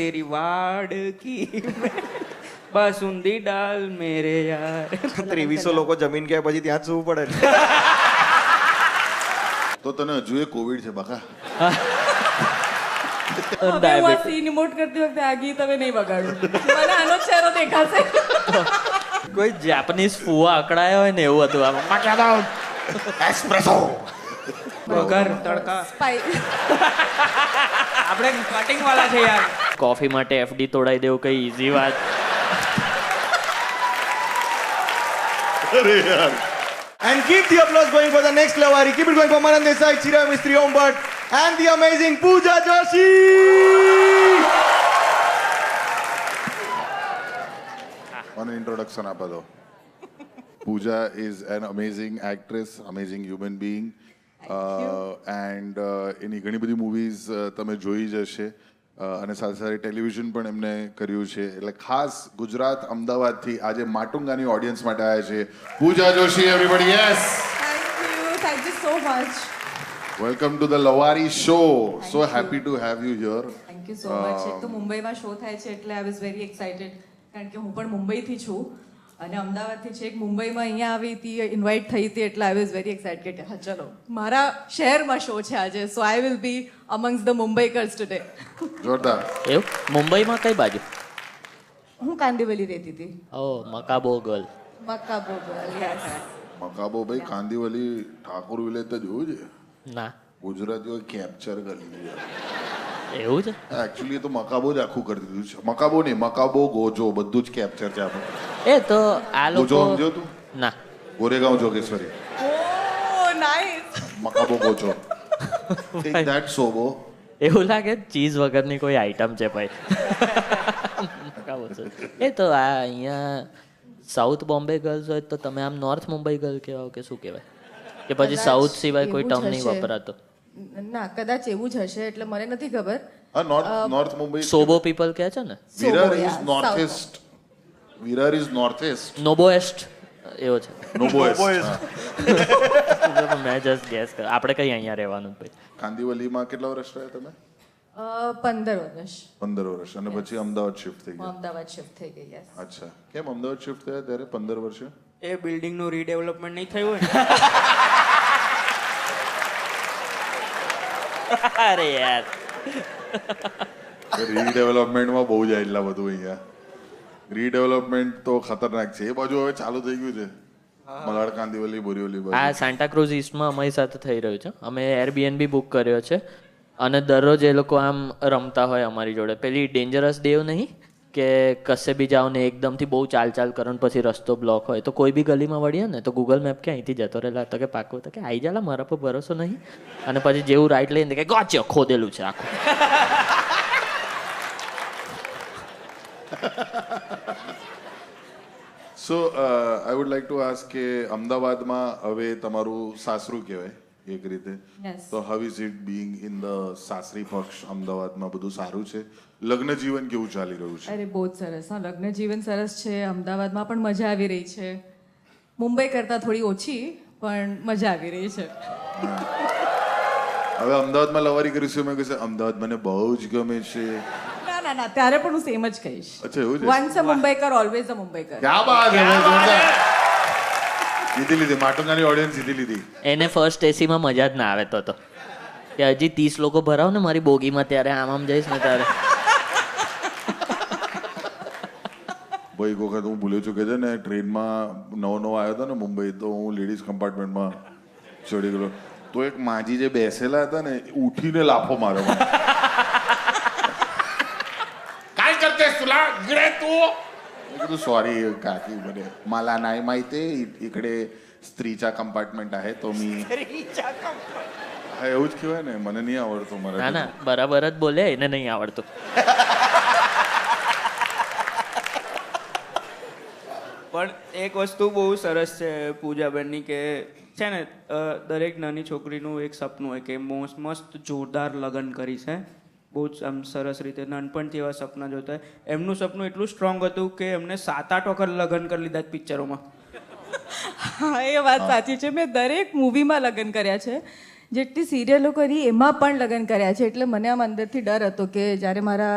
તેરી વાડ કી બાસુંદી ડાલ મેરે યાર. 2300 લોકો જમીન ગયા પછી ત્યાં જ સુવું પડે. તો તને હજુ એ કોવિડ છે બાકા. સીન ઇમોટ કરતી વખતે આ ગીત હવે નહીં વગાડું. મને આનો ચહેરો દેખાશે. કોઈ જાપાનીઝ ફુવા અકળાયો હોય ને એવું હતું. આમાં ક્યાં દાવ એસ્પ્રેસો વઘાર તડકા. આપણે કટિંગ વાળા છે યાર. કોફી માટે એફડી તોડાઈ દેવું કઈ ઈઝી વાત. અરે યાર. And keep the applause going for the next Lawari. Keep it going for Manan Desai, Chira Mistry Om Bhatt and the amazing Pooja Joshi. One introduction આપા દો. Pooja is an amazing actress, amazing human being. And એની ઘણી બધી movies તમે જોઈ જ હશે અને સાથે સાથે ટેલિવિઝન પણ એમને કર્યું છે. એટલે ખાસ ગુજરાત અમદાવાદથી આજે માટુંગાની ઓડિયન્સ માટે આવ્યા છે Pooja Joshi. Everybody yes. Thank you so much. Welcome to the Lavari show. So happy to have you here. Thank you so much. એક તો મુંબઈમાં શો થાય છે એટલે આઈ વોઝ વેરી એક્સાઇટેડ કારણ કે હું પણ મુંબઈથી છું અને અમદાવાદથી છેક મુંબઈમાં અહીંયા આવી હતી, ઇન્વાઇટ થઈ હતી એટલે આઈ વોઝ વેરી એક્સાઇટેડ કે હા ચલો મારા શહેરમાં શો છે આજે. So I will be amongst the Mumbaikars today. જોરદાર. એવું મુંબઈમાં કઈ બાજુ? હું કાંદિવલી રહેતી હતી. ઓ મકાબો ગર્લ. મકાબો યસ. મકાબો ભાઈ કાંદીવલી ઠાકોર વિલેજ તો જોયું છે. ના ગુજરાતીઓ કેપ્ચર કરી લીધું. એવું છે? એકચ્યુઅલી તો મકાબો જ આખું કરી દીધું છે. મકાબો નહીં, મકાબો ગોજો બધું જ કેપ્ચર છે આપણે. એ તો આ ગોજો લોકો સમજો તું? ના. ગોરેગાંવ જોગેશ્વરી. Oh nice. મકાબો ગોજો. Take that SoBo. એવું લાગે ચીઝ વગરની કોઈ આઈટમ છે ભાઈ. મકાબો છે. એ તો આ અહીંયા સાઉથ બોમ્બે ગર્લ્સ હોય તો તમે આમ નોર્થ મુંબઈ ગર્લ કહેવાય કે શું કહેવાય? કે પછી સાઉથ સિવાય કોઈ ટર્મ નહીં વપરાતો? ના કદાચ એવું જ હશે એટલે મને નથી ખબર. હા નોર્થ મુંબઈ. સોબો પીપલ કહે છે ને. Virar is north east. Virar is north east. નોબોએસ્ટ એવો છે. નોબોએસ્ટ. મેં જસ્ટ ગેસ કર. આપણે કઈ અહીંયા રહેવાનું ભાઈ? કાંદીવલીમાં કેટલા વર્ષ રહ્યા તમે? 15 વર્ષ. 15 વર્ષ. અને પછી અમદાવાદ શિફ્ટ થઈ ગયા? અમદાવાદ શિફ્ટ થઈ ગઈ. યસ. અચ્છા. કેમ અમદાવાદ શિફ્ટ થયા ત્યારે 15 વર્ષે? એ બિલ્ડિંગનું રીડેવલપમેન્ટ નહીં થયું હોય ને. અરે યાર રીડેવલપમેન્ટમાં બહુ જાય એટલા બધું અહીંયા. રીડેવલપમેન્ટ તો ખતરનાક છે. એ બાજુ હવે ચાલુ થઈ ગયું છે. મલાડ કાંદીવલી બોરીવલી બાજુ. આ સાન્ટાક્રુઝ ઈસ્ટમાં અમારી સાથે થઈ રહ્યું છે. અમે એરબીએનબી બુક કર્યો છે અને દરરોજ એ લોકો આમ રમતા હોય અમારી જોડે. પેલી ડેન્જરસ ડેવ નહીં કે કશે બી જાઓ ને એકદમથી બહુ ચાલ કરો ને પછી રસ્તો બ્લોક હોય તો કોઈ બી ગલીમાં વળીએ ને તો ગૂગલ મેપ કે અહીંથી જતો રહેલા તો કે પાકું તો કે આવી જાલા મારા પર ભરોસો નહીં. અને પછી જેવું રાઈટ લઈને કે ગોચ્યો ખોદેલું છે આખું. So I would like to ask કે અમદાવાદમાં હવે તમારું સાસરું કહેવાય એક રીતે. તો how is it being in the સાસરી પક્ષ અમદાવાદમાં? બધું સારું છે? લગ્ન જીવન કેવું ચાલી રહ્યું છે? અરે બહુ જ સરસ. હા લગ્ન જીવન સરસ છે. અમદાવાદમાં પણ મજા આવી રહી છે. મુંબઈ કરતાં થોડી ઓછી પણ મજા આવી રહી છે. હવે અમદાવાદમાં લવારી કરીશું મેં કહેશે અમદાવાદ મને બહુ જ ગમે છે. ના ત્યારે પણ હું સેમ જ કહીશ. અચ્છા એવું છે? Once a Mumbaikar always a Mumbaikar. ક્યાં બાત છે. જીતી લીધી માટુંગાની ઓડિયન્સ જીતી લીધી. એને ફર્સ્ટ એસીમાં મજા જ ના આવે તો કે હજી 30 લોકો ભરાવ ને મારી બોગીમાં ત્યારે આમ જઈશ ને ત્યારે. ભાઈ એક વખત હું ભૂલી ચૂકે છે ને ટ્રેનમાં નવો આવ્યો હતો ને મુંબઈ તો હું લેડીઝ કમ્પાર્ટમેન્ટમાં ચડી ગયો તો એક માજી જે બેસેલા હતા ને ઉઠીને લાફો માર્યો. काय करतेस तुला इकडे तू? कીધું सॉरी काकी મને मला नाही माहिती इकडे स्त्रीचा कंपार्टमेंट आहे तो मी હા એવું જ કહેવાય ને. મને નહીં આવડતું મરાઠી. ના બરાબર જ બોલે એને નહીં આવડતું. પણ એક વસ્તુ બહુ સરસ છે પૂજાબેનની કે છે ને દરેક નાની છોકરીનું એક સપનું હોય કે મસ્ત જોરદાર લગ્ન કરી છે. બહુ જ આમ સરસ રીતે નાનપણથી એવા સપના જોતા હોય. એમનું સપનું એટલું સ્ટ્રોંગ હતું કે એમને 7-8 વખત લગ્ન કરી લીધા પિક્ચરોમાં. હા એ વાત સાચી છે. મેં દરેક મૂવીમાં લગ્ન કર્યા છે. જેટલી સિરિયલો કરી એમાં પણ લગ્ન કર્યા છે. એટલે મને આમ અંદરથી ડર હતો કે જ્યારે મારા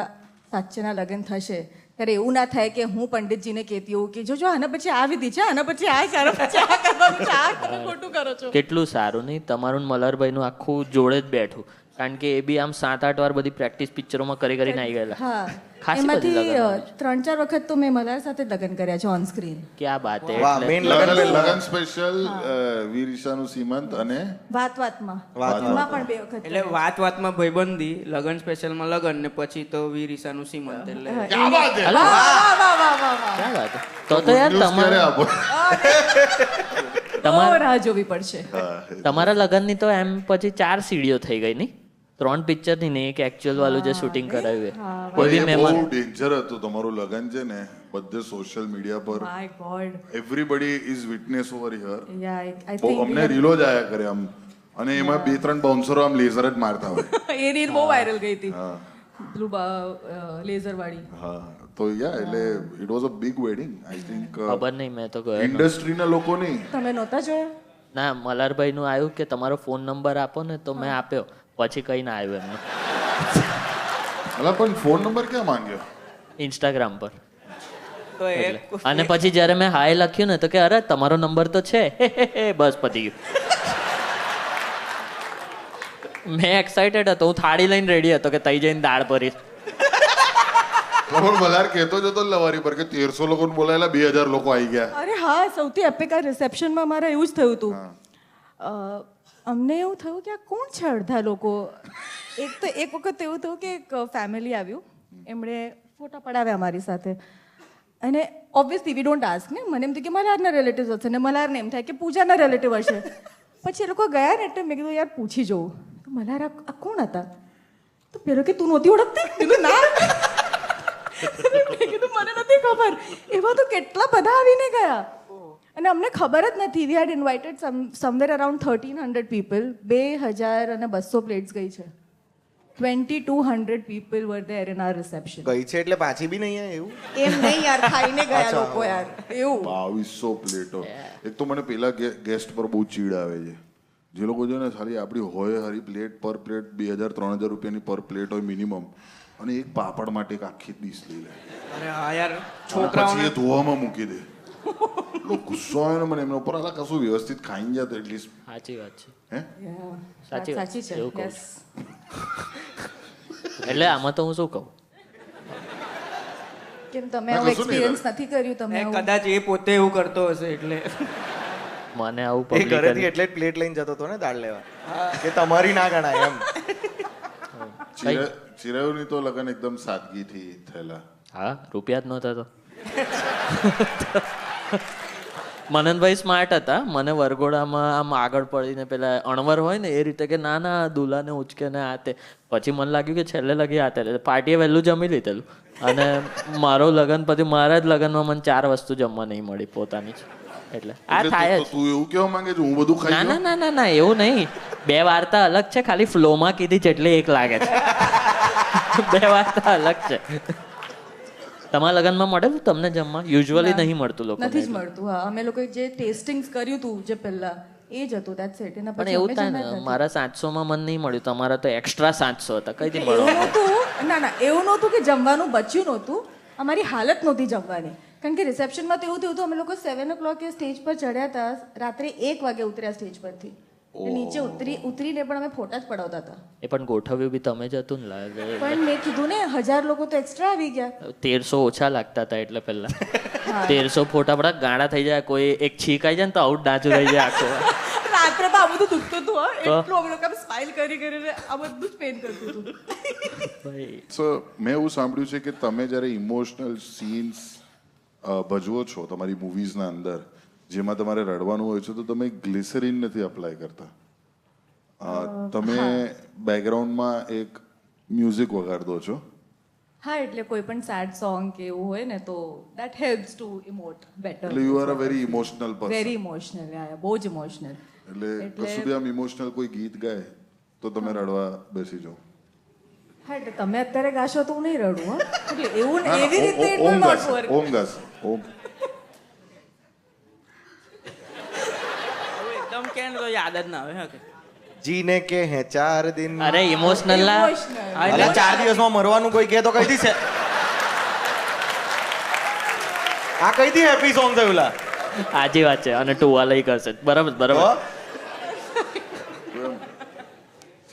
સાચેના લગ્ન થશે ત્યારે એવું ના થાય કે હું પંડિતજીને કહેતી હોઉં કે જો આના પછી આ વિધિ છે, આના પછી આ છે, આના પછી આ કરવાનું છે, આ તમે ખોટું કરો છો. કેટલું સારું નહીં તમારું ને મલ્હારભાઈનું આખું જોડે જ બેઠું, કારણ કે એ બી આમ 7-8 વાર બધી પ્રેક્ટિસ પિક્ચરોમાં કરીને આવી ગયેલા. હા, ખાસી બધી એમાંથી લગન 3-4 વખત તો મેં મલ્હાર સાથે જ લગ્ન કર્યા છે ઓન સ્ક્રીન. ક્યાં બાત હે. વાહ, એટલે main લગન લગન સ્પેશિયલ વીર ઈશાનું સીમંત અને વાતમાં પણ 2 વખત એટલે વાતમાં ભાઈબંધી, લગન સ્પેશિયલમાં લગન ને પછી તો વીર ઈશાનું સીમંત. એટલે ક્યાં વાત હે? અલા, વાહ. ક્યાં વાત હે. તો યાર News ક્યારે આપો? રાહ જોવી પડશે. તમારા લગનની તો એમ પછી 4 સીડીઓ થઈ ગઈ નહીં, 3 પિક્ચરની ને એક એકચ્યુઅલ વાળું જે શૂટિંગ કરાવ્યું એ. કોઈ બી એ મહેમાન બહુ ડેન્જર હતું તમારું લગન છે ને, બધે સોશિયલ મીડિયા પર my god. Everybody is witness over here. Yeah I બહુ થિંક અમને રીલો જ આયા કરે આમ, અને એમાં 2-3 બાઉન્સરો આમ લેઝર જ મારતા હોય. એ રીલ બહુ વાયરલ ગઈ હતી, પેલું લેઝર વાળી. હા, તો યા એટલે it was a big wedding. I think ખબર નહીં, મેં તો ગયો નહોતો. ઇન્ડસ્ટ્રીના લોકો નહીં. તમે નહોતા જોયા? ના, મલ્હારભાઈનું આવ્યું કે તમારો ફોન નંબર આપો ને, તો મેં આપ્યો, પછી કઈ ના આવ્યું એમનો. અલા પણ ફોન નંબર ક્યાં માંગ્યો? ઇન્સ્ટાગ્રામ પર. તો એ અને પછી જ્યારે મેં હાય લખ્યું ને તો કે અરે તમારો નંબર તો છે. બસ પતી ગયું. મેં એક્સાઇટેડ હતો, હું થાળી લઈને રેડી હતો કે તઈ જઈને દાળ ભરીશ. પણ મલ્હાર કહેતો જતો લવારી પર કે 1300 લોકોને બોલાયેલા 2000 લોકો આવી ગયા. અરે હા, સૌથી એપિક રિસેપ્શનમાં મારે એવું જ થયું હતું. અમને એવું થયું કે આ કોણ છે અડધા લોકો. એક વખત એવું થયું કે એક ફેમિલી આવ્યું, એમણે ફોટા પડાવ્યા અમારી સાથે, અને ઓબ્વિયસલી વી ડોન્ટ આસ્ક ને, મને એમ થયું કે મલ્હારના રિલેટિવ્સ હશે ને મલ્હારને એમ થાય કે પૂજાના રિલેટિવ હશે. પછી એ લોકો ગયા ને એટલે મેં કીધું યાર પૂછી જોઉં, મલ્હાર આ કોણ હતા? તો પેલો કે તું નહોતી ઓળખતી? કીધું ના. મેં કીધું મને નથી ખબર. એવા તો કેટલા બધા આવીને ગયા અને અમને ખબર જ નથી. We had invited somewhere around 1300 people. 2200 plates ગઈ છે. 2200 people were there in our reception. ગઈ છે એટલે પાછી બી નહીં આવે એવું? એમ નહીં યાર, ખાઈને ગયા લોકો યાર, એવું. 2200 પ્લેટો. એક તો મને પેલા ગેસ્ટ પર બહુ ચીડ આવે છે, જે લોકો છે ને ખાલી આપણી હોય હરી પ્લેટ, પર પ્લેટ 2000-3000 રૂપિયાની પર પ્લેટ હોય મિનિમમ, અને એક પાપડ માટે એક આખી ડીશ લઈ લે. અરે હા યાર, પછી છોકરાઓને એ ધોવામાં મૂકી દે. એટલો ગુસ્સો આવે ને મને એમના ઉપર. આલા કશું વ્યવસ્થિત ખાઈને જાય તો એટલીસ્ટ. સાચી વાત છે. હે સાચી વાત સાચી છે. એવું કહું Yes. એટલે આમાં તો હું શું કહું, કેમ તમે ના, આવું કશું નહીં એક્સપિરિયન્સ નથી કર્યું? તમે આવું? કદાચ એ પોતે એવું કરતો હશે એટલે. મને આવું એ public ઘરેથી એટલે જ પ્લેટ લઈને જતો હતો ને દાળ લેવા, કે તમારી ના ગણાય એમ. ચિરાયુની તો લગન એકદમ સાદગીથી થયેલા. હા, રૂપિયા જ નહોતા તો. મનનભાઈ સ્માર્ટ હતા. મને વરઘોડામાં આમ આગળ પડીને પેલા અણવર હોય ને એ રીતે કે ના ના દુલ્હાને ઉચકે ને આ તે. પછી મને લાગ્યું કે છેલ્લે લગી આ તે પાર્ટીએ વહેલું જમી લીધેલું, અને મારો લગન પછી મારા જ લગનમાં મને 4 વસ્તુ જમવા નહીં મળી પોતાની જ. એટલે આ એટલે થાય જ. તું એવું કેવા માંગે છે હું બધું ખાઈ ના જાઉં? ના ના ના ના એવું નહીં. 2 વાર્તા અલગ છે, ખાલી ફ્લોમાં કીધી છે એટલે એક લાગે છે. 2 વાર્તા અલગ છે. તમારા લગનમાં મળેલું તમને જમવા? યુઝ્યુઅલી નહીં મળતું લોકો. નથી જ મળતું. હા, અમે લોકોએ જે ટેસ્ટિંગ્સ કર્યું હતું જે પહેલા, એ જ હતું. That's it. એના પણ પછી એવું અમે થાય જમ્યા જ ને, નથી. મારા 700માં મને નહીં મળ્યું, તમારા તો એક્સ્ટ્રા 700 હતા. કઈથી એવું મળવાનું? નહોતું. ના એવું નહોતું કે જમવાનું બચ્યું નહોતું. અમારી હાલત નહોતી જમવાની, કારણ કે રિસેપ્શનમાં તો એવું થયું હતું, અમે લોકો 7 o'clock સ્ટેજ પર ચડ્યા હતા, રાત્રે 1 વાગે ઉતર્યા સ્ટેજ પરથી. નીચે ઉતરીને પણ અમે ફોટા જ પડાવતા હતા. એ પણ ગોઠવ્યું બી તમે જ હતું ને. પણ મેં કીધું ને 1000 લોકો તો એક્સ્ટ્રા આવી ગયા. 1300 ઓછા લાગતા હતા એટલે પહેલા 1300 ફોટા પડા ગાડા થઈ જાય. કોઈ એક છીક આવી જાય ને તો આઉટ ડાચું થઈ જાય આખો. રાત્રે તો આ બધું દુખતું હતું. હા, એટલું અમે લોકો સ્માઇલ કરીને આ બધું જ પેન કરતું હતું. ભાઈ સો મેં એવું સાંભળ્યું છે કે તમે જ્યારે ઇમોશનલ સીન્સ ભજવો છો તમારી મૂવીઝના અંદર, જેમાં તમારે રડવાનું હોય છે, તો તમે ગ્લિસરીન નથી અપ્લાય કરતા. તમે બેકગ્રાઉન્ડમાં એક મ્યુઝિક વગાડો છો. હા, એટલે કોઈ પણ સેડ સોંગ કે એવું હોય ને તો દેટ હેલ્પ્સ ટુ ઇમોટ બેટર. એટલે you are a very emotional person. Very emotional. બહુ જ ઇમોશનલ. એટલે કશું બી આમ ઇમોશનલ કોઈ ગીત ગાય તો તમે રડવા બેસી જાઓ. હા, એટલે તમે અત્યારે ગાશો તો હું નહીં રડું. હા, એટલે એવું ના, ના, એવી રીતે it will Om not ગાશે, work. ઓમ ગાશે, ઓમ. એકદમ કે ને તો યાદ જ ના આવે. હા કે જીને કે હે 4 દિન. અરે ઇમોશનલ ના Emotional. અરે 4 દિવસમાં મરવાનું કોઈ કહે તો કઈ છે. આ કઈથી હેપી સોંગ થયું લા? સાચી વાત છે. અને ટુવાલય કરશે. બરાબર બરાબર.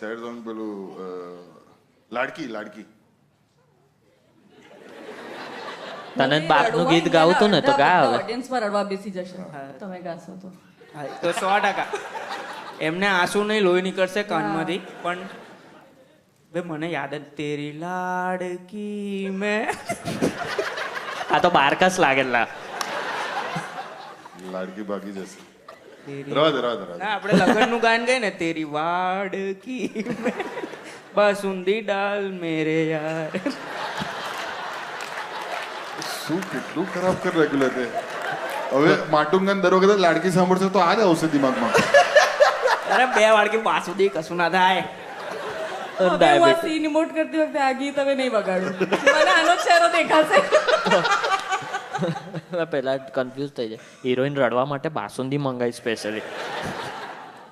સેડ સોંગ પેલું લાડકી લાડકી. તને બાપનું ગીત ગાવું હતું ને તો ગા હવે. ઓડિયન્સમાં રડવા બેસી જશે તમે ગાશો તો. હા, તો 100%. એમને આંસુ નહીં લોહી નીકળશે કાનમાંથી. પણ ભાઈ મને યાદ જ તેરી લાડકી મેં આ તો બારકસ લાગેલા. લાડકી ભાગી જશે. તેરી- રાધે રાધે રાધે. ના આપણે લગ્નનું ગાન ગઈ ને તેરી વાડકી મેં બાસુંદી ડાલ મેરે યાર. શું કેટલું ખરાબ કરી રેગ્યુલર તે. હવે માટુંગન દર વખતે લાડકી સાંભળશે તો આ જ આવશે દિમાગમાં. અરે 2 વાડકી બાસુંદી કશું ના થાય. હવે હું આ સીન ઇમોટ કરતી વખતે આ ગીત હવે નહીં વગાડું. મને આનો જ ચહેરો દેખાશે. પેલા કન્ફ્યુઝ થઈ જાય. હિરોઈન રડવા માટે બાસુંદી મંગાવી સ્પેશિયલી.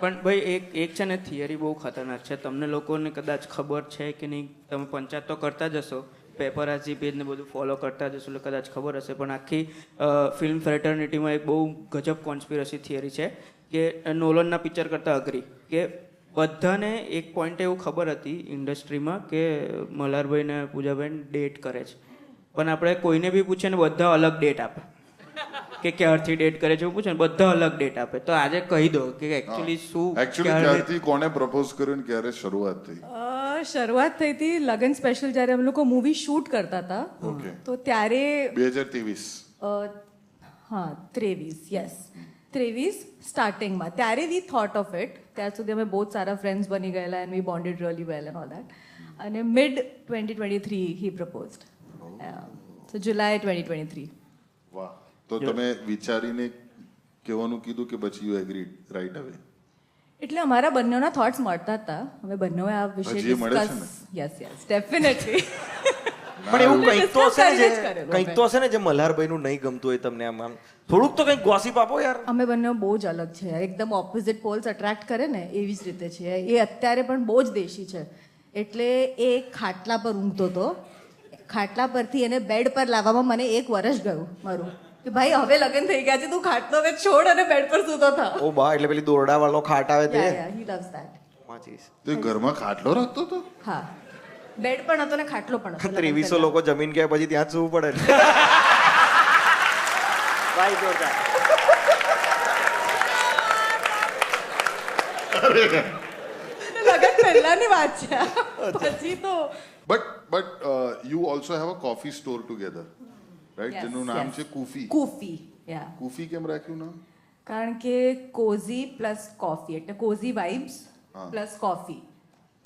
પણ ભાઈ એક છે ને થિયરી બહુ ખતરનાક છે. તમને લોકોને કદાચ ખબર છે કે નહીં, તમે પંચાયત તો કરતા જ હશો, પેપરાઝી પેજ ને બધું ફોલો કરતા જ હશો એટલે કદાચ ખબર હશે. પણ આખી ફિલ્મ ફ્રેટર્નિટીમાં એક બહુ ગજબ કોન્સ્પિરસી થિયરી છે કે નોલનના પિક્ચર કરતાં અઘરી કે બધાને એક પોઈન્ટ એવું ખબર હતી ઇન્ડસ્ટ્રીમાં કે મલ્હારભાઈ ને પૂજાબેન ડેટ કરે છે, પણ આપણે કોઈને બી પૂછીએ ને બધા અલગ ડેટ આપે કે ક્યારથી ડેટ કરે છે એવું પૂછે ને બધા અલગ ડેટ આપે. તો આજે કહી દો કે એકચ્યુઅલી શું ક્યારથી કોને પ્રપોઝ કર્યું ને ક્યારે શરૂઆત થઈ? શરૂઆત થઈ હતી લગન સ્પેશિયલ જ્યારે અમે લોકો મૂવી શૂટ કરતા હતા. તો ત્યારે 2023. હા 23 યસ 23 સ્ટાર્ટિંગમાં ત્યારે વી થોટ ઓફ ઇટ. ત્યાર સુધી અમે બહુ જ સારા ફ્રેન્ડ્સ બની ગયેલા and we bonded really well and all that. અને મિડ 2023 હી પ્રપોઝડ. સો જુલાઈ 2023. વાહ. તો તમે વિચારીને કહેવાનું કીધું કે પછી યુ એગ્રીડ રાઈટ અવે? એટલે અમારા બંનેના થોટ્સ મળતા હતા. અમે બંને આ વિશે હજી મળે છે ને? Discuss yes definitely. પણ એવું કંઈક તો હશે ને discuss કરેલું કંઈક તો હશે ને જે મલ્હારભાઈનું નહીં ગમતું હોય તમને આમ થોડુંક તો કંઈક ગોસિપ આપો યાર. અમે બંને બહુ જ અલગ છે યાર. એકદમ ઓપોઝિટ પોલ્સ અટ્રેક્ટ કરે ને એવી જ રીતે છે. એ અત્યારે પણ બહુ જ દેશી છે. એટલે એ ખાટલા પર ઊંઘતો હતો. ખાટલા પરથી એને બેડ પર લાવવામાં મને 1 વર્ષ ગયું મારું કે ભાઈ હવે લગ્ન થઈ ગયા છે, તું ખાટલો હવે છોડ અને બેડ પર સૂતો થા. ઓ બા, એટલે પેલી દોરડા વાળો ખાટ આવે તે હી લવ્સ ધેટ. વાંચીશ. તો એ ઘરમાં ખાટલો રાખતો હતો? હા બેડ પણ હતો ને ખાટલો પણ હતો. 2300 લોકો જમીન ગયા પછી ત્યાં જ સૂવું પડે ને. ભાઈ જોરદાર. લગ્ન પહેલાની વાત છે. પછી તો but you also have a coffee store together right? જેનું નામ છે કુફી. કુફી યા. કુફી કેમ રાખ્યું નામ? કારણ કે કોઝી પ્લસ કોફી એટલે કોઝી વાઇબ્સ પ્લસ કોફી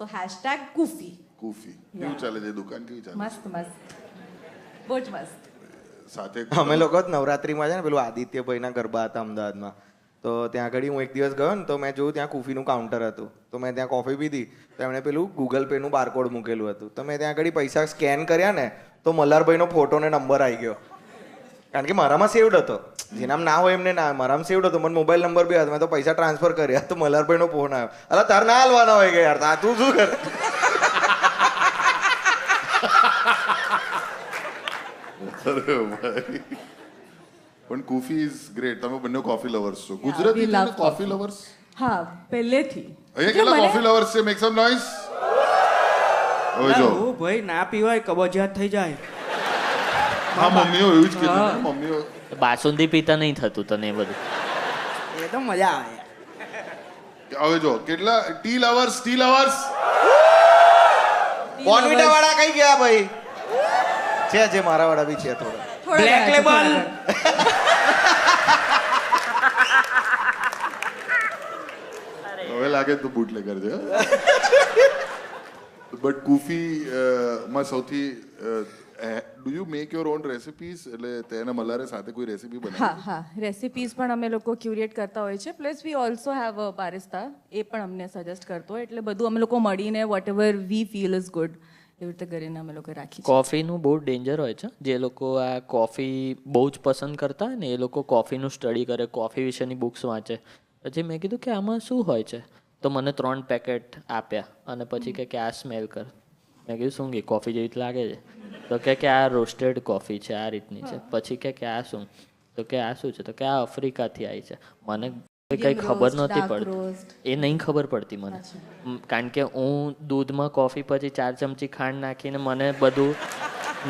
તો હેશટેગ કુફી. કુફી. કેવું ચાલે છે દુકાન? કેવી ચાલે? મસ્ત મસ્ત બહુ જ મસ્ત. સાથે અમે લોકો જ નવરાત્રીમાં છે ને પેલું આદિત્યભાઈના ગરબા હતા અમદાવાદમાં, તો ત્યાં આગળ હું એક દિવસ ગયો ને તો મેં જોયું ત્યાં કુફીનું કાઉન્ટર હતું. તો મેં ત્યાં કોફી પીધી તો એમણે પેલું ગૂગલ પેનું બારકોડ મૂકેલું હતું. તો મેં ત્યાં આગળ પૈસા સ્કેન કર્યા ને તો મલ્હારભાઈનો ફોટો ને નંબર આવી ગયો. કારણ કે મારામાં સેવડ હતો. જેનામ ના હોય એમને ના, મારામાં સેવડ હતો. મને મોબાઈલ નંબર બી હતો. મેં તો પૈસા ટ્રાન્સફર કર્યા તો મલ્હારભાઈનો ફોન આવ્યો. અરે તાર ના હાલવાના હોય કે યાર, તું શું કર? અરે ભાઈ. પણ કુફી ઇઝ ગ્રેટ. તમે બંને કોફી લવર્સ છો. Gujarati we love coffee lovers? હા પહેલેથી. અહીંયા કેટલા કોફી લવર્સ છે? મેક સમ નોઈઝ. હવે જો ઓ ભાઈ ના પીવાય કબજિયાત થઈ જાય. હા મમ્મીઓ એવું જ કીધું ને. મમ્મીઓ બાસુંદી પીતા નહીં થતું તને એ બધું. એ તો મજા આવે. હવે જો કેટલા ટી લવર્સ બોર્નવિટા વાળા કઈ ગયા ભાઈ? છે મારા વાળા બી છે થોડા. Black label. હવે લાગે તો બુટલેગર છે. બટ કુફી માં સૌથી do you make your own recipes? એટલે તેને મલ્હારે સાથે કોઈ રેસિપી હા બનાવી? હા રેસિપીઝ પણ અમે લોકો ક્યુરેટ કરતા હોય છે. Plus we also have a barista. એ પણ અમને સજેસ્ટ કરતો હોય. એટલે બધું અમે લોકો મળીને whatever we feel is good એવી રીતે કરીને અમે લોકો રાખી છે. કોફીનું બહુ ડેન્જર હોય છે. જે લોકો આ કોફી બહુ જ પસંદ કરતા હોય ને એ લોકો કોફીનું સ્ટડી કરે, કોફી વિશેની બુક્સ વાંચે. પછી મેં કીધું કે આમાં શું હોય છે, તો મને 3 પેકેટ આપ્યા અને પછી કે આ સ્મેલ કર. મેં કીધું શું કે કોફી જેવી જ લાગે છે? તો કે આ રોસ્ટેડ કોફી છે, આ રીતની છે. પછી કે આ શું? તો કે આ શું છે? તો કે આ આફ્રિકાથી આવી છે. મને કઈ ખબર નહોતી પડતી, એ નહીં ખબર પડતી મને, કારણ કે હું દૂધમાં કોફી પછી 4 ચમચી ખાંડ નાખીને મને બધું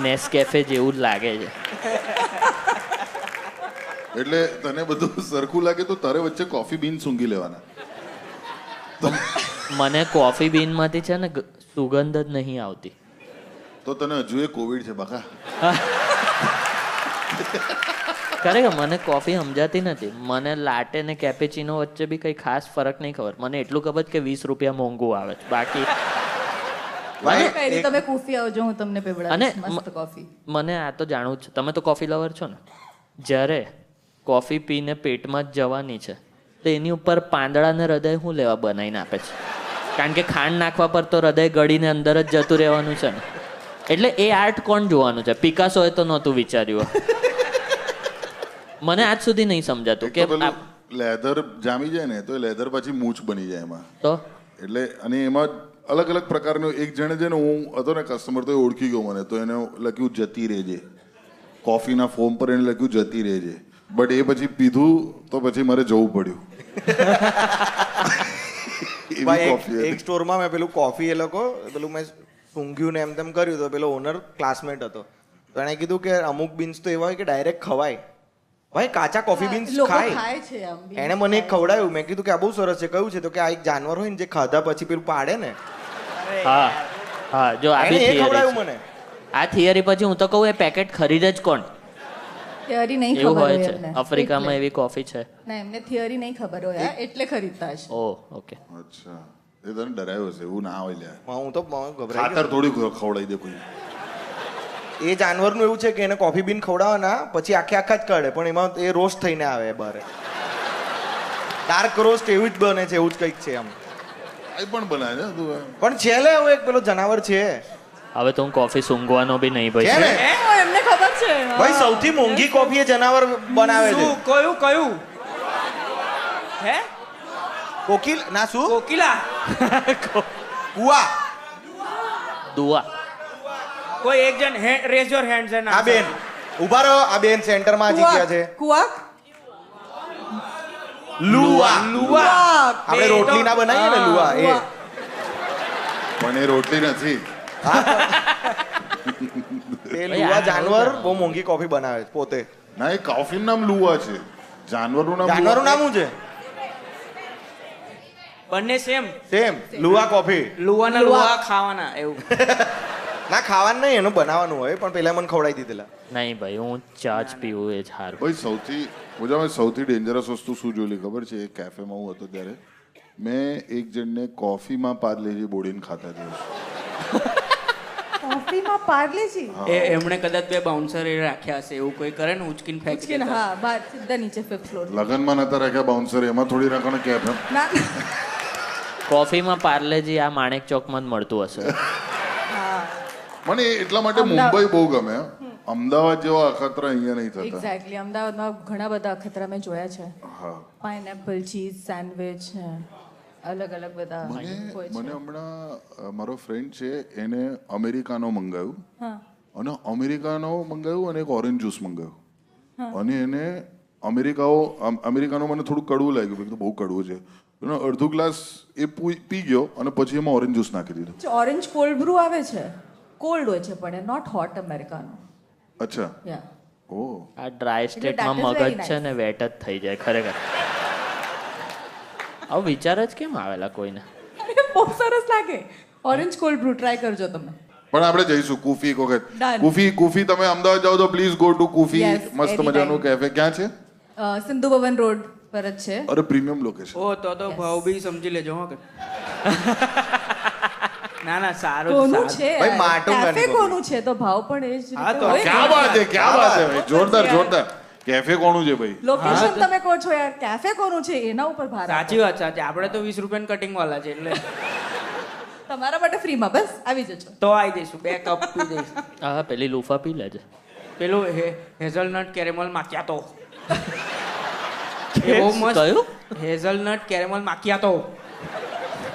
નેસકેફે જેવું જ લાગે છે. એટલે તને બધું સરખું લાગે તો તારે વચ્ચે કોફી બીન સૂંઘી લેવાના. મને કોફી બીનમાંથી છે ને સુગંધ જ નહીં આવતી. તો તને હજુ એ કોવિડ છે બાકા. ખરેખર મને કોફી સમજાતી નથી. મને લાટે ને કેપેચીનો વચ્ચે બી કઈ ખાસ ફરક નહીં ખબર. મને એટલું ખબર કે 20 રૂપિયા મોંઘું આવે છે, બાકી તમે કોફી આવજો, હું તમને અને પીવડાવીશ મસ્ત કોફી. મને આ તો જાણવું જ છે. તમે તો કોફી લવર છો ને? જ્યારે કોફી પીને પેટમાં જ જવાની છે તો એની ઉપર પાંદડા ને હૃદય શું લેવા બનાવીને આપે છે? કારણ કે ખાંડ નાખવા પર તો હૃદય ગળીને અંદર જ જતું રહેવાનું છે ને. એટલે એ આર્ટ કોણ જોવાનું છે? પિકાસોએ તો નહોતું વિચાર્યું. મને આજ સુધી નહીં સમજાતું કે લેધર જામી જાય ને તો એ લેધર પછી મૂછ બની જાય એમાં. તો એટલે અને એમાં અલગ અલગ પ્રકારનું એક જણે છે ને, હું હતો ને કસ્ટમર તો એ ઓળખી ગયો મને, તો એને લખ્યું જતી રહેજે. કોફીના ફોર્મ પર એને લખ્યું જતી રહેજે. બટ એ પછી પીધું તો પછી મારે જવું પડ્યું. એક સ્ટોરમાં મેં પેલું કોફી એ લોકો પેલું મેં સૂંઘ્યું ને એમ તેમ કર્યું તો પેલો ઓનર ક્લાસમેટ હતો, તો એણે કીધું કે અમુક બીન્સ તો એવા હોય કે ડાયરેક્ટ ખવાય. ભાઈ કાચા કોફી બીન્સ ખાય. એણે મને એક ખવડાવ્યું. મેં કીધું કે આ બહુ સરસ છે. કયું છે? તો કે આ એક જાનવર હોય ને જે ખાધા પછી પેલું પાડે ને. હા હા, જો આ બી ખવડાવ્યું થિયરી મને. આ થિયરી પછી હું તો કહું એ પેકેટ ખરીદે જ કોણ? થિયરી નહીં એવું ખબર હોય હોય છે એમને. આફ્રિકામાં એવી કોફી છે. ના, એમને થિયરી નહીં ખબર હોય એટલે ખરીદતા છે. ઓ ઓકે. અચ્છા, એ તને ડરાયો છે? એવું ના હોય લ્યા. હું તો ગભરાઈ ખાતર થોડી ખવડાવી દે કોઈ. એ જાનવરનું એવું છે કે એને કોફી બીન ખવડાવવાના પછી આખા જ કાઢે, પણ એમાં એ રોસ્ટ થઈને આવે બહાર. ડાર્ક રોસ્ટ એવું જ બને છે, એવું જ કંઈક છે આમ. એ પણ બનાવે છે તું. પણ છે લે હવે એક પેલો જનાવર છે. હવે તો હું કોફી સૂંઘવાનો બી નહીં ભાઈ. છે ને? એમને ખબર છે. ભાઈ સૌથી મોંઘી કોફી એ જનાવર બનાવે છે. શું? કયું? હે? કોકિલ ના શું? કોકિલા? કુવા. દુઆ. કોઈ એક જણ રેઝ યોર હેન્ડ્સ એન્ડ આ બેન ઉભા રહો. આ બેન સેન્ટરમાં જીત્યા છે. કુવાક. લુવા. કુવાક. આપણે રોટલી ના બનાવીએ ને લુવા એ. પણ એ રોટલી નથી. એ લુવા જાનવર બહુ મોંઘી કોફી બનાવે છે પોતે. ના, એ કોફીનું નામ લુવા છે, જાનવરનું નામ જાનવરનું નામ શું છે? બંને સેમ લુવા કોફી. લુવાના લુવા ખાવાના એવું. ના ખાવાનું નહીં, એનું બનાવવાનું હોય, પણ પેલા મને ખવડાવી દીધેલા. નહીં ભાઈ, હું ચા જ પીવું એ જ સારું. ભાઈ સૌથી ડેન્જરસ વસ્તુ શું જોયેલી ખબર છે? એક કેફેમાં હું હતો ત્યારે મેં એક જણને કોફીમાં પાર્લેજી બોડીને ખાતા જોયું. કોફીમાં પાર્લેજી? એમણે કદાચ 2 બાઉન્સર રાખ્યા હશે, એવું કોઈ કરે ને ઉચકીને ફેંકી ઉચકીને, દેતા. હા, બહાર સીધા નીચે 5th ફ્લોર. લગનમાં નતા રાખ્યા બાઉન્સર, એમાં થોડી રાખવાનું કેફે. ના. કોફીમાં પાર્લેજી આ માણેક ચોકમાં જ મળતું હશે. મને એટલા માટે મુંબઈ બહુ ગમે. અમદાવાદ જેવા અખતરા અહીંયા નહીં થતા. એક્ઝેક્ટલી. અમદાવાદમાં ઘણા બધા અખતરા મેં જોયા છે. હા, પાઇનેપલ ચીઝ સેન્ડવિચ, અલગ અલગ બધા હોય મને છે. હમણાં મારો ફ્રેન્ડ છે, એને અમેરિકાનો મંગાવ્યું હા. અને અમેરિકાનો મંગાવ્યું અને એક ઓરેન્જ જ્યુસ મંગાવ્યું અને એને અમેરિકાનો મને થોડું કડવું લાગ્યું. મેં કીધું બહુ કડવું છે. એનો અડધો ગ્લાસ એ પી ગયો અને પછી એમાં ઓરેન્જ જ્યુસ નાખી દીધું. ઓરેન્જ કોલ્ડ બ્રુ આવે છે, કોલ્ડ હોય છે પણ નોટ હોટ અમેરિકાનો. અચ્છા. યા. ઓ, આ ડ્રાય સ્ટેટમાં that is very મગજ છે ને વેટ જ થઈ જાય ખરેખર. આવો વિચાર જ કેમ આવેલા કોઈને? બહુ સરસ લાગે. ઓરેન્જ કોલ્ડ બ્રુ ટ્રાય કરજો તમે. પણ આપણે જઈશું કુફી એક વખત. Done. કુફી તમે અમદાવાદ જાઓ તો પ્લીઝ ગો ટુ કુફી. Yes, મસ્ત anytime. મજાનું કેફે. ક્યાં છે? સિંધુ ભવન રોડ પર જ છે. અરે પ્રીમિયમ લોકેશન. ઓ તો ભાવ બી સમજી લેજો હો કે. ના સારું કોનું છે? ભાઈ, માટું કેફે ગાંધી કોનું છે તો ભાવ પણ એ જ હા, રીતે તો હોય ને. ક્યાં વાત છે ભાઈ, જોરદાર. કેફે કોનું છે ભાઈ? લોકેશન તમે કહો છો યાર, કેફે કોનું છે એના ઉપર ભાર આપો. સાચી વાત. આપણે તો 20 રૂપિયાની કટિંગ વાળા છે એટલે તમારા માટે ફ્રીમાં બસ આવી જજો. તો આવી જઈશું. 2 કપ પી જઈશું. હા, પેલી લુફા પી લેજે. પેલું હેઝલનટ કેરેમલ માકિયાતો એ બહુ મસ્ત. કયું? Hazelnut caramel macchiato.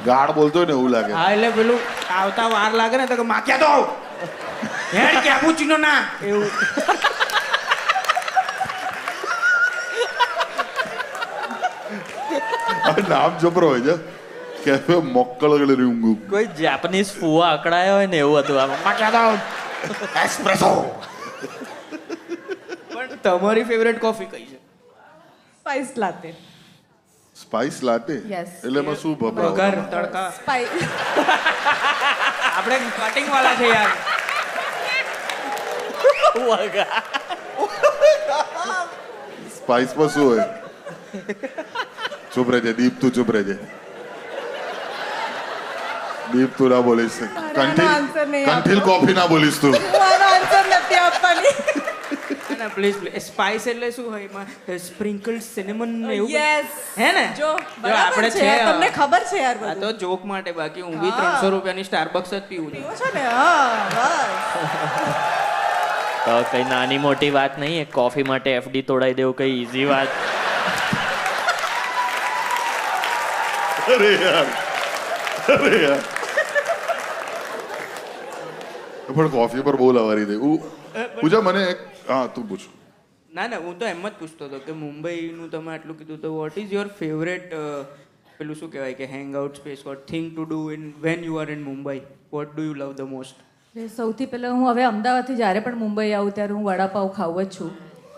ગાઢ બોલતો ને એવું લાગે. હા, એટલે પેલું આવતા વાર લાગે ને તો કે માક્યા તો હેડ કેપુચીનો ના એવું. નામ જબરો હોય છે કેફે મોક્કળ ઊંઘ. કોઈ જાપાનીઝ ફુવા અકળાયો હોય ને એવું હતું આમાં માક્યા તો એસ્પ્રેસો. પણ તમારી ફેવરેટ કોફી કઈ છે? Spice latte. Spice latte Yes. એટલે એમાં શું ભભરા ઘર તડકા સ્પાઇસ આપણે કટિંગ વાળા છે યાર. સ્પાઇસમાં શું હોય? ચૂપ રહેજે દીપ, તું ચૂપ રહેજે. દીપ તું ના બોલીશ. answer નહીં કંઠીલ કોફી ના બોલીશ તું. મારો આન્સર નથી આપવાની. ના પ્લીઝ સ્પાઇસ એટલે શું હોય એમાં સ્પ્રિંકલ્ડ સિનેમન ને એવું યસ હે ને? જો જો આપણે બરાબર છે તમને ખબર છે યાર આ બધું તો જોક માટે, બાકી હું બી હા. 300 રૂપિયાની સ્ટારબક્સ જ પીવું છું. પીવો છો ને હા બસ તો કઈ નાની મોટી વાત નહીં, એક કોફી માટે એફડી તોડાઈ દેવું કઈ ઈઝી વાત. અરે યાર, અરે યાર. પણ કોફી પર બહુ લવારી દે. પૂજા મને એક હા તું પૂછ. ના ના, હું તો એમ જ પૂછતો હતો કે મુંબઈનું તમે આટલું કીધું તો વોટ ઇઝ યોર ફેવરેટ પેલું શું કહેવાય કે hang out space what thing to do in when you are in Mumbai? What do you love the most? સૌથી પહેલા હું હવે અમદાવાદથી જ્યારે પણ મુંબઈ આવું ત્યારે હું વડાપાવ ખાઉં જ છું.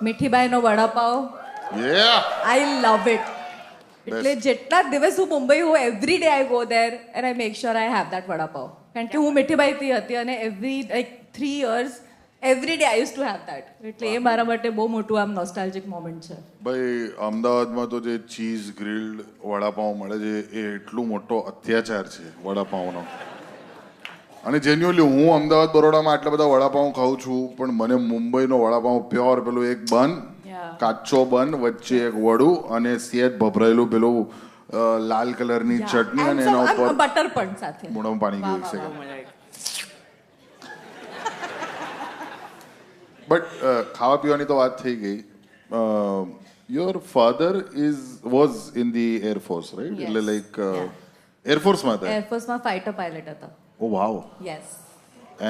મીઠીબાઈનો વડાપાવ આઈ લવ ઇટ. એટલે જેટલા દિવસ હું મુંબઈ હું every day I go there and I make sure I have that vada pav. કારણ કે હું મીઠીબાઈથી હતી અને every like 3 years every day I use to have that. એટલે એ મારા માટે બહુ મોટું આમ નોસ્ટાલ્જિક મોમેન્ટ છે. ભાઈ અમદાવાદમાં તો જે ચીઝ ગ્રીલ્ડ વડાપાઉં મળે છે એ એટલું મોટો અત્યાચાર છે વડાપાઉંનો. અને જેન્યુઅલી હું અમદાવાદ બરોડામાં આટલા બધા વડાપાઉં ખાઉં છું, પણ મને મુંબઈનો વડાપાઉં પ્યોર પેલું એક બન, કાચો બન, વચ્ચે એક વડું અને સેજ ભભરાયેલું પેલું લાલ કલરની ચટણી અને એના ઉપર બટર પણ સાથે. મોઢામાં પાણી ગયું એક સેકન્ડ. બટ ખાવા પીવાની તો વાત થઈ ગઈ. Your father was in the air force right? એટલે લાઈક એરફોર્સમાં હતા? એરફોર્સમાં ફાઇટર પાયલટ હતા. Oh wow. Yes.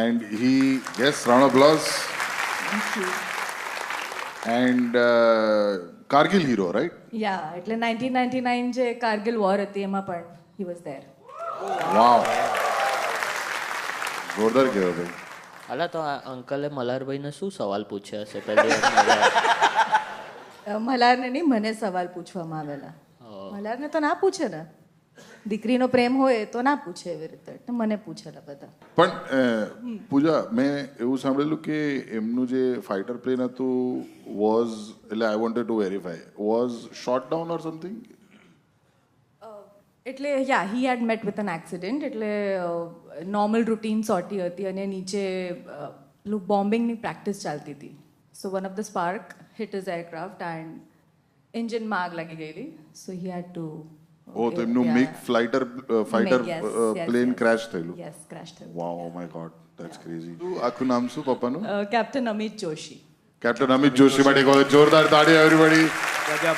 And he yes round of applause. And Kargil hero right? Yeah એટલે 1999 જે કારગિલ વોર હતી એમાં પણ હી વોઝ ધેર. વાવ, જોરદાર કહેવાય ભાઈ. હાલા તો આ અંકલે મલ્હારભાઈને શું સવાલ પૂછ્યા હશે પહેલી વાર? મલ્હારને નહીં, મને સવાલ પૂછવામાં આવેલા. મલ્હારને તો ના પૂછે ને, દીકરીનો પ્રેમ હોય તો ના પૂછે એવી રીતે, એટલે મને પૂછેલા બધા. પણ પૂજા, મેં એવું સાંભળેલું કે એમનું જે ફાઇટર પ્લેન હતું વોઝ, એટલે I wanted to verify, was shot down or something? એટલે yeah he had met with an accident. એટલે નોર્મલ રૂટીન સોટી હતી અને નીચે પેલું બોમ્બિંગની પ્રેક્ટિસ ચાલતી હતી. So one of the spark hit is aircraft and એન્જિનમાં આગ લાગી ગયેલી. સો હી હેડ ટુ ઓ તો એમનું મિગ ફાઇટર પ્લેન ક્રેશ થયેલું? યસ, ક્રેશ થયું. Wow, oh my god, that's crazy. આખું નામ શું પપ્પાનું? કેપ્ટન અમિત જોશી. કેપ્ટન અમિત જોશી માટે કહો જોરદાર તાળી એવરીબડી. ગજબ.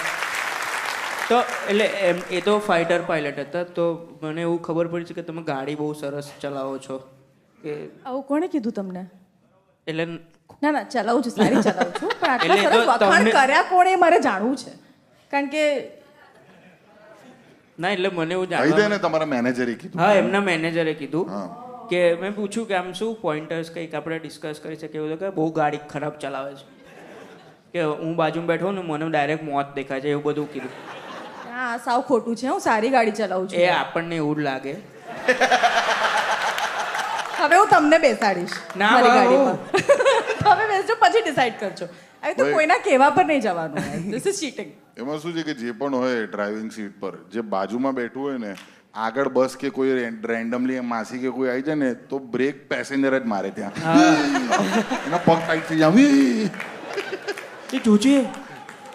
તો એટલે એ તો ફાઇટર પાયલટ હતા, તો મને એવું ખબર પડી છે કે તમે ગાડી બહુ સરસ ચલાવો છો. કે આવું કોણે કીધું તમને? એટલે ના ના, ચલાવું છું, સારી ચલાવું છું, પણ આટલા એટલે સરસ તો વખાણ તમને- કર્યા કોણે એ મારે જાણવું છે. કારણ કે ના, એટલે મને એવું કહી દે જાણવા, ને તમારા મેનેજરે કીધું. હા એમના મેનેજરે કીધું હા. કે મેં પૂછ્યું કે આમ શું પોઈન્ટર્સ કંઈક આપણે ડિસ્કસ કરી શકીએ. એવું કે બહુ ગાડી ખરાબ ચલાવે છે, કે હું બાજુમાં બેઠો ને મને ડાયરેક્ટ મોત દેખાય છે, એવું બધું કીધું. હા, સાવ ખોટું છે, હું સારી ગાડી ચલાવું એ છું. આપણને એવું જ લાગે. હવે હું તમને બેસાડીશ ના, મારી બાબુ. ગાડીમાં. તમે બેસજો, પછી ડિસાઈડ કરજો. આવી તો ભાઈ. કોઈના કહેવા પર નહીં જવાનું. This is cheating. એમાં શું છે કે જે પણ હોય ડ્રાઇવિંગ સીટ પર જે બાજુમાં બેઠું હોય ને, આગળ બસ કે કોઈ રેન્ડમલી માસી કે કોઈ આવી જાય ને તો બ્રેક પેસેન્જર જ મારે ત્યાં. એના પગ ટાઈટ થઈ જાય. એ જોજે.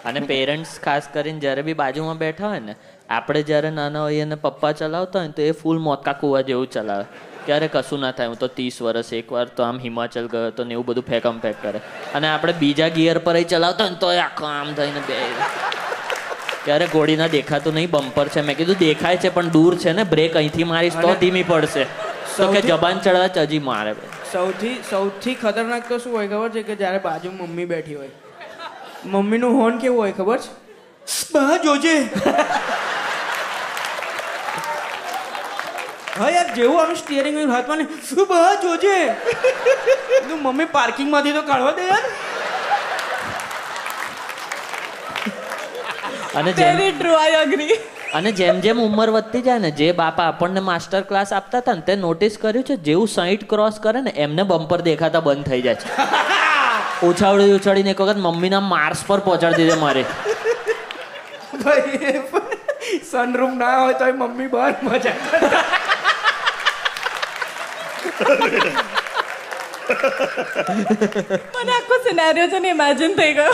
અને પેરેન્ટ્સ ખાસ કરીને જ્યારે બી બાજુમાં બેઠા હોય ને, આપણે જ્યારે નાના હોઈએ અને પપ્પા ચલાવતા હોય ને તો એ ફૂલ મોતકા કુવા જેવું ચલાવે. ક્યારે કશું ના થાય. હું તો 30 વર્ષ એકવાર તો આમ હિમાચલ ગયો હતો ને એવું બધું ફેકમ ફેક કરે. અને આપણે બીજા ગિયર પર ચલાવતા હોય ને તો આખો આમ થઈને બે ત્યારે ઘોડીના દેખાતું નહીં બમ્પર છે. મેં કીધું દેખાય છે પણ દૂર છે ને, બ્રેક અહીંથી મારીશ તો ધીમી પડશે. તો કે જબાન ચડવા ચજી મારે. સૌથી ખતરનાક તો શું હોય ખબર છે કે જ્યારે બાજુ મમ્મી બેઠી હોય, મમ્મીનું હોર્ન કેવું હોય ખબર છે? બા જોજે. હા યાર, જેવું આનું સ્ટીયરિંગ હાથમાં ને બા જોજે, તું મમ્મી પાર્કિંગમાંથી તો કાઢવા દે યાર. અને વેરી ટ્રુ, આઈ એગ્રી. અને જેમ જેમ ઉંમર વધતી જાય ને, જે બાપા આપણને માસ્ટર ક્લાસ આપતા હતા ને, તે નોટિસ કર્યું છે જેવું 60 ક્રોસ કરે ને એમને બમ્પર દેખાતા બંધ થઈ જાય છે. ઉછાળીને એક વખત મમ્મીના માર્સ પર પહોંચાડી દીધે મારે. ભાઈ સનરૂમ ના હોય તો મમ્મી બહાર મજા કરતા. મને આખો સિનેરિયો છે ને ઇમેજિન થઈ ગયો.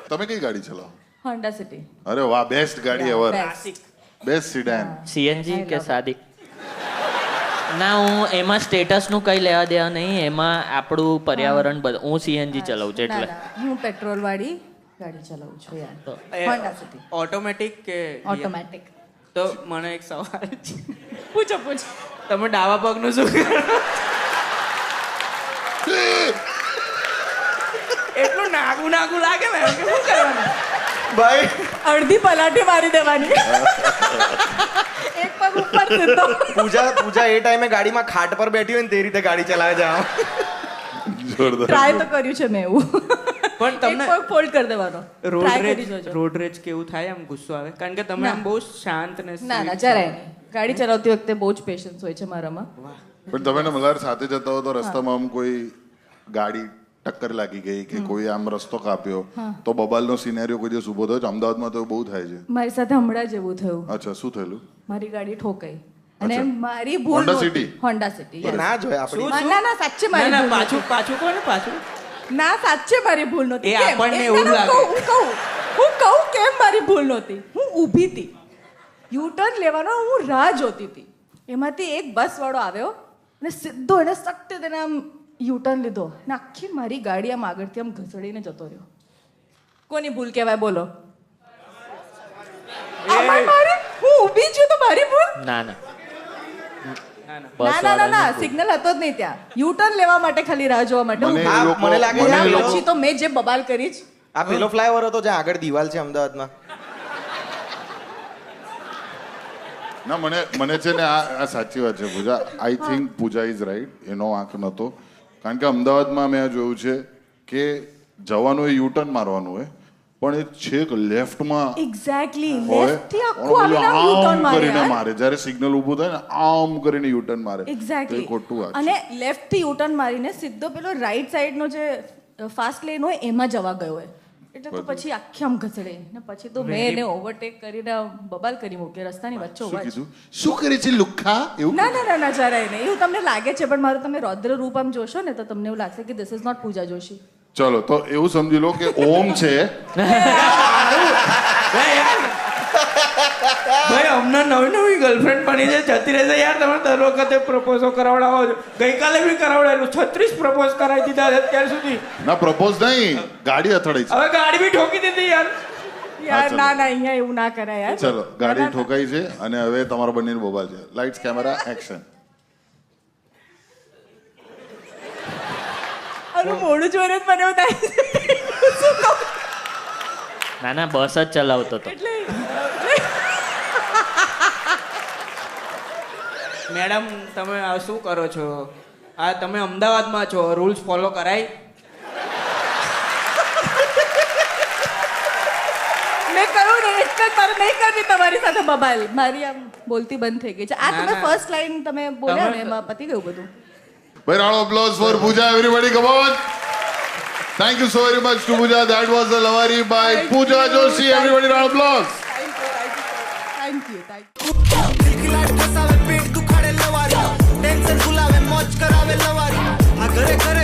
તમે કઈ ગાડી ચલાવો? Honda city. અરે વાહ, બેસ્ટ ગાડી ever, Best. Best sedan. CNG કે સાદી? ના, હું એમાં સ્ટેટસનું કંઈ લેવા દેવા નહીં, એમાં આપણું પર્યાવરણ બધું. હું સીએનજી ચલાવું છું ના, એટલે. ના, હું પેટ્રોલ વાળી ગાડી ચલાવું છું યાર. હોન્ડા સિટી ઓટોમેટિક કે ઓટોમેટિક. તો મને એક સવાલ છે, પૂછો. તમે ડાબા પગનું શું કરો? એટલું નાગું લાગે ને, શું કરવાનું? ભાઈ અડધી પલાટી મારી દેવાની. એક પગ ઉપર સીધો. પૂજા એ ટાઈમે ગાડીમાં ખાટ પર બેઠી હોય ને તે રીતે ગાડી ચલાવે છે આમ. જોરદાર. ટ્રાય તો કર્યું છે મેં એવું. પણ તમને એક પગ ફોલ્ડ કરી દેવાનો. Try કરી જોજો. રોડ રેજ કેવું થાય? આમ ગુસ્સો આવે? કારણ કે તમે આમ બહુ શાંત ને ના જરાય નહીં. ગાડી ચલાવતી વખતે બહુ જ પેશન્સ હોય છે મારામાં. પણ તમે ને મલ્હાર સાથે જતા હો તો રસ્તામાં આમ કોઈ ગાડી ટક્કર લાગી ગઈ કે કોઈ આમ રસ્તો કાપ્યો તો બબાલનો સિનેરિયો કોઈ દિવસ ઊભો થયો છે? અમદાવાદમાં તો બહુ થાય છે. મારી સાથે હમણાં જ એવું થયું. અચ્છા, શું થયેલું? મારી ગાડી ઠોકાઈ અને અચ્છા. મારી ભૂલ Honda નહોતી. City? Honda City, yes. ના જોય આપણી ના સાચે મારી ના ભૂલ પાછું નહોતી. પાછું કોને પાછું? ના સાચે મારી ભૂલ નહોતી. એ કેમ? આપણને ના, એવું ના, લાગે. હું કહું કેમ મારી ભૂલ નહોતી. હું ઊભી હતી, યુ ટર્ન લેવાનો હું રાહ જોતી હતી. એમાંથી એક બસ વાળો આવ્યો અને સીધો એને સખ્ત તેને આમ યુ ટર્ન લીધો ને આખી મારી ગાડી આમ આગળથી આમ ઘસડીને જતો રહ્યો. કોની ભૂલ કહેવાય બોલો? આમાં મારી, હું ઊભી છું તો મારી ભૂલ? ના ના ના ના ના ના, સિગ્નલ હતો જ નહીં ત્યાં. યુ ટર્ન લેવા માટે ખાલી રાહ જોવા માટે મને ઊભી. એ લોકો- મને લાગે મને છે એ આ લોકો- પછી તો મેં જે બબાલ કરી જ. આ પેલો ફ્લાયઓવર હતો જ્યાં આગળ દિવાલ છે અમદાવાદમાં. ના, મને છે ને આ સાચી વાત છે Pooja. I think Pooja is right. એનો વાંક નહોતો. કારણ કે અમદાવાદમાં મેં જોયું છે કે જવાનું એ યુટર્ન મારવાનું હોય પણ એ છેક લેફ્ટમાં એક્ઝેક્ટલી હોય લેફ્ટ થી આખું આવીને આમ યુ ટર્ન આમ મારે કરીને યાર. મારે. જ્યારે સિગ્નલ ઊભું થાય ને આમ કરીને યુટર્ન મારે. તો એ એક્ઝેક્ટલી. ખોટું વાત છે. અને લેફ્ટ થી યુ ટર્ન મારીને સીધો પેલો રાઈટ સાઈડ નો જે ફાસ્ટ લેન હોય એમાં જવા ગયો હોય. એટલે તો પછી આખી આમ ઘસડે ને પછી તો મેં એને ઓવરટેક કરીને આમ બબાલ કરી મૂકી રસ્તાની વચ્ચે શું ઉભા જ. કીધું? શું કરે છે લુખ્ખા? એવું ના ના ના ના જરાય નહીં. એવું તમને લાગે છે પણ મારું તમે રૌદ્ર રૂપ આમ જોશો ને તો તમને એવું લાગશે કે ધીસ ઇઝ નોટ પૂજા જોશી. ચલો તો એવું સમજી લો કે ઓમ છે. ભાઈ અમને નવી ગર્લફ્રેન્ડ બની છે, જતી રહેશે યાર. તમે દર વખતે પ્રપોઝો કરાવડાવો છો. ગઈકાલે બી કરાવડાયેલું, 36 પ્રપોઝ કરાવી દીધા છે અત્યાર સુધી. ના, પ્રપોઝ નહીં, ગાડી અથડાઈ છે. હવે ગાડી બી ઠોકી દીધી યાર. યાર ચલો. ના ના અહીંયા એવું ના કરાય યાર. ચલો, ગાડી ઠોકાઈ છે અને હવે તમારા બંનેની બોબાલ છે. Lights, camera, action. આનું મોડું જોઈને જ મને એવું થાય છે. શું કહું? ના ના, બસ જ ચલાવતો હતો. એટલે મેડમ તમે આ શું કરો છો? આ તમે અમદાવાદમાં છો, રૂલ્સ ફોલો કરાય? મેં કહ્યું ને એટલે જ મારે નહીં કરવી તમારી સાથે બબાલ. મારી આમ બોલતી બંધ થઈ ગઈ છે. આ ના, તમે ના. ફર્સ્ટ લાઈન તમે બોલ્યા ને તમે- એમાં પતી ગયું બધું. Big round of applause for Pooja, everybody, come on. Thank you so very much to Pooja. That was the Lavari by Pooja Joshi. Everybody, round of applause. Thank you. ખિલખિલાટ ફસાવે પેટ દુખાડે લવારી ટેન્શન ભૂલાવે મોજ કરાવે લવારી આ ઘરે ઘરે